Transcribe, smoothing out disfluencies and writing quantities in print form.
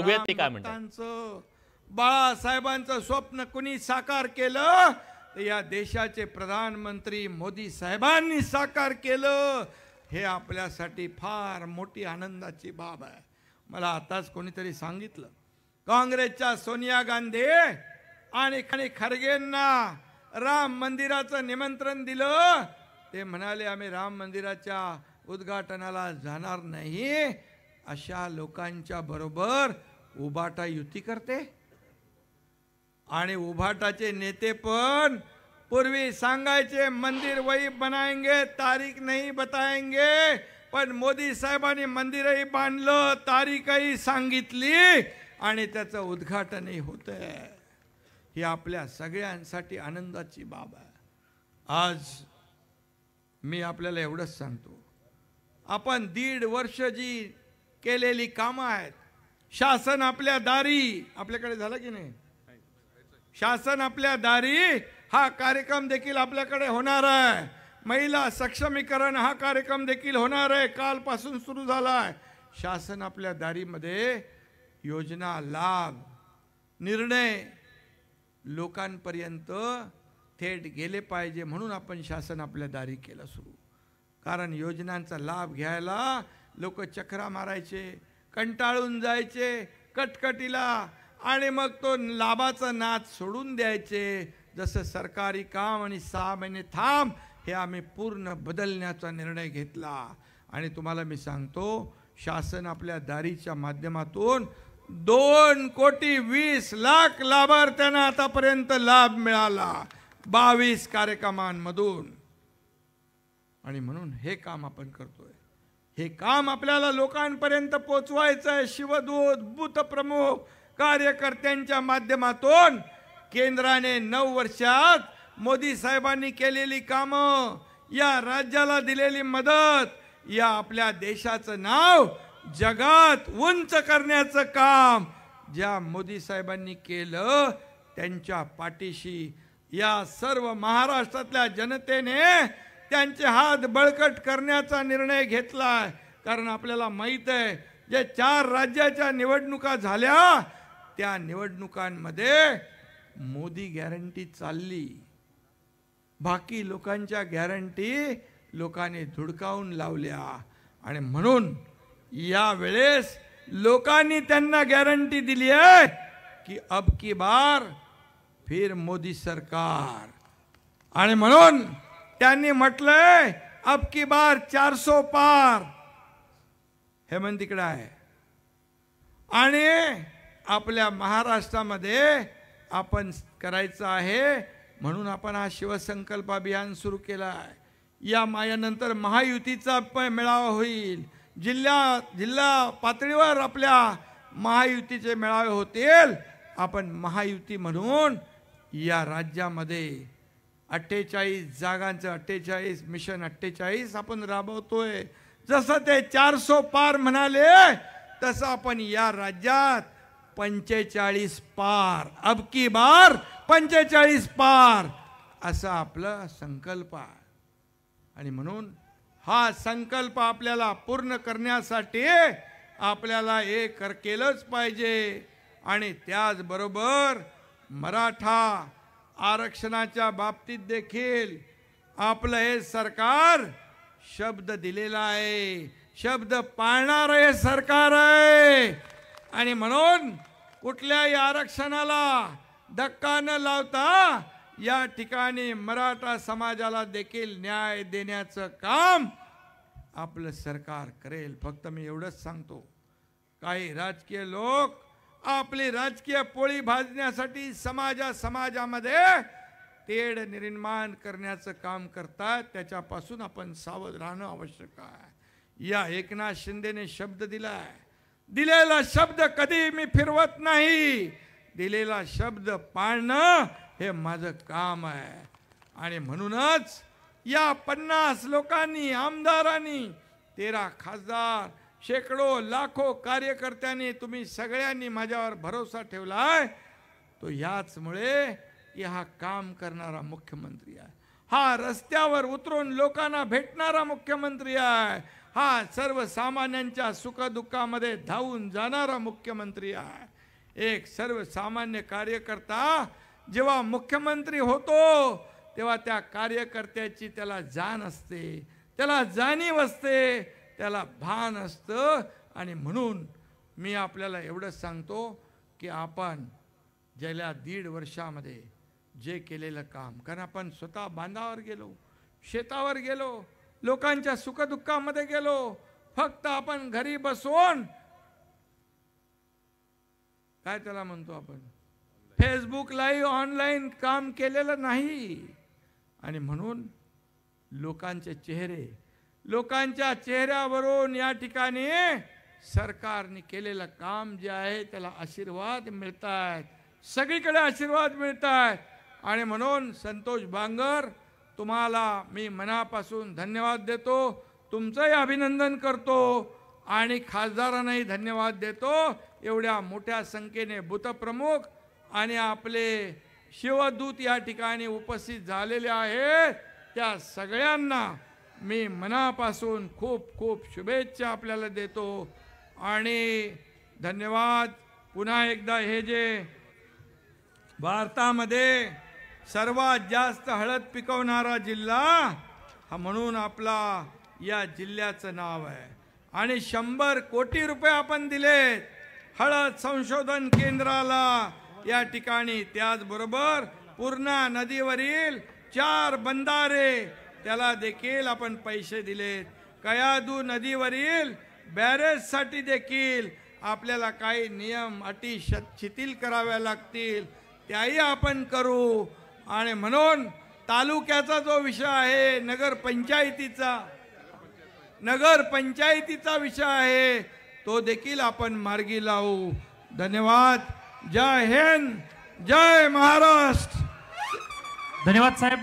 बघूया ते काय म्हणतात. बाळासाहेबांचं स्वप्न कुणी साकार केलं तर या देशाचे प्रधानमंत्री मोदी साहेबांनी साकार केलं. हे आपल्यासाठी फार मोठी आनंदाची बाब आहे. मला आताच कोणीतरी सांगितलं, काँग्रेसच्या सोनिया गांधी आणि खरगेंना राम मंदिराचं निमंत्रण दिलं. ते म्हणाले आम्ही राम मंदिराच्या उद्घाटनाला जाणार नाही. अशा लोकांच्या बरोबर उभाटा युती करते. आणि उभाटाचे नेते पण पूर्वी सांगायचे मंदिर वही बनाएंगे, तारीख नहीं बताएंगे. पण मोदी साहेबांनी मंदिरही बांधलं, तारीखही सांगितली आणि त्याचं उद्घाटनही होतंय. ही आपल्या सगळ्यांसाठी आनंदाची बाब आहे. आज मी आपल्याला एवढंच सांगतो, आपण 1.5 वर्ष जी केलेली कामं आहेत, शासन आपल्या दारी, आपल्याकडे झालं की नाही, शासन आपल्या दारी हा कार्यक्रम देखील आपल्याकडे होणार आहे. महिला सक्षमीकरण हा कार्यक्रम देखील होणार आहे, कालपासून सुरू झाला आहे. शासन आपल्या दारीमध्ये योजना, लाभ, निर्णय लोकांपर्यंत थेट गेले पाहिजे म्हणून आपण शासन आपल्या दारी केलं सुरू. कारण योजनांचा लाभ घ्यायला लोक चक्रा मारायचे, कंटाळून जायचे कटकटीला आणि मग तो लाभाचा नाद सोडून द्यायचे. जसं सरकारी काम आणि 6 महिने थांब हे आम्ही पूर्ण बदलण्याचा निर्णय घेतला. आणि तुम्हाला मी सांगतो, शासन आपल्या दारीच्या माध्यमातून 2,20,00,000 लाभार्थ्यांना आतापर्यंत लाभ मिळाला 22 कार्यक्रमांमधून. आणि म्हणून हे काम आपण करतोय. हे काम आपल्याला लोकांपर्यंत पोचवायचं आहे. शिवदूत, बूथ प्रमुख, कार्यकर्त्यांच्या माध्यमातून केंद्राने 9 वर्षात मोदी साहेबांनी केलेली कामं, या राज्याला दिलेली मदत, या आपल्या देशाचं नाव जगात उंच करण्याचं काम ज्या मोदी साहेबांनी केलं, त्यांच्या पाठीशी या सर्व महाराष्ट्रातल्या जनतेने त्यांचे हात बळकट करण्याचा निर्णय घेतला. कारण आपल्याला माहित आहे, जे 4 राज्याच्या निवडणुका झाल्या त्या निवडणुकांमध्ये मोदी गॅरंटी चालली, बाकी लोकांच्या गॅरंटी लोकांनी धुडकावून लावल्या. आणि म्हणून या वेळेस लोकांनी त्यांना गॅरंटी दिली आहे की अब की बार फिर मोदी सरकार. आणि म्हणून त्यांनी म्हटलंय अब की बार 400 पार. हेमंत तिकडे आहे. आणि आपल्या महाराष्ट्रामध्ये आपण करायचं आहे म्हणून आपण हा शिवसंकल्प अभियान सुरू केला आहे. या मायानंतर महायुतीचा मेळावा होईल. जिल्हा पातळीवर आपल्या महायुतीचे मेळावे होतील. आपण महायुती म्हणून या राज्यामध्ये 48 जागांचं 48 मिशन 48 आपण राबवतोय. जसं ते 400 पार म्हणाले तसं आपण या राज्यात 45 पार, अब की बार 45 पार असा आपला संकल्प आहे. आणि म्हणून हा संकल्प आपल्याला पूर्ण करण्यासाठी आपल्याला एक केलंच पाहिजे. आणि त्याचबरोबर मराठा आरक्षणाच्या बाबतीत देखील आपलं हे सरकार शब्द दिलेला आहे, शब्द पाळणार हे सरकार आहे. आणि म्हणून कुठल्याही आरक्षणाला धक्का न लावता या ठिकाणी मराठा समाजाला देखील न्याय देण्याचं काम आपलं सरकार करेल. फक्त मी एवढंच सांगतो, काही राजकीय लोक आपली राजकीय पोळी भाजण्यासाठी समाजामध्ये तेढ निर्माण करण्याचं काम करतात. त्याच्यापासून आपण सावध राहणं आवश्यक आहे. या एकनाथ शिंदेने शब्द दिलाय, दिलेला शब्द कधी मी फिरवत नाही. दिलेला शब्द पाळणं हे माझं काम आहे. आणि म्हणूनच या 50 लोकांनी, आमदारांनी, 13 खासदार, शेकडो लाखो कार्यकर्त्यांनी, तुम्ही सगळ्यांनी माझ्यावर भरोसा ठेवलाय. तो याचमुळे की हा काम करणारा मुख्यमंत्री आहे, हा रस्त्यावर उतरून लोकांना भेटणारा मुख्यमंत्री आहे, हा सर्वसामान्यांच्या सुखदुःखामध्ये धावून जाणारा मुख्यमंत्री आहे. एक सर्वसामान्य कार्यकर्ता जेव्हा मुख्यमंत्री होतो तेव्हा त्या कार्यकर्त्याची त्याला जाण असते, त्याला जाणीव असते, त्याला भान असतं. आणि म्हणून मी आपल्याला एवढंच सांगतो की आपण गेल्या 1.5 वर्षामध्ये जे केलेलं काम, कारण आपण स्वतः बांधावर गेलो, शेतावर गेलो, लोकांच्या सुखदुःखामध्ये गेलो. फक्त आपण घरी बसून काय त्याला म्हणतो आपण फेसबुक लाईव्ह ऑनलाईन काम केलेलं नाही. आणि म्हणून लोकांच्या चेहऱ्यावरून या ठिकाणी सरकारने केलेलं काम जे आहे त्याला आशीर्वाद मिळतात, सगळीकडे आशीर्वाद मिळतात. आणि म्हणून संतोष बांगर तुम्हाला मी मनापासून धन्यवाद देतो, तुमचंही अभिनंदन करतो आणि खासदारांनाही धन्यवाद देतो. एवढ्या मोठ्या संख्येने बूथप्रमुख आणि आपले शिवदूत या ठिकाणी उपस्थित झालेले आहेत, त्या सगळ्यांना मी मनापासून खूप खूप शुभेच्छा आपल्याला देतो आणि धन्यवाद. पुन्हा एकदा हे जे भारतामध्ये सर्वात जास्त हळद पिकवणारा जिल्हा हा म्हणून आपला या जिल्ह्याचं नाव आहे. आणि 100 कोटी रुपये आपण दिलेत हळद संशोधन केंद्राला या ठिकाणी. त्याचबरोबर पूर्णा नदीवरील 4 बंधारे त्याला देखील आपण पैसे दिलेत. कयाधू नदीवरील बॅरेजसाठी देखील आपल्याला काही नियम अटी शिथिल कराव्या लागतील, त्याही आपण करू. आणि म्हणून तालुक्याचा जो विषय आहे नगरपंचायतीचा विषय आहे तो देखील आपण मार्गी लावू. धन्यवाद. जय हिंद, जय महाराष्ट्र. धन्यवाद साहेब.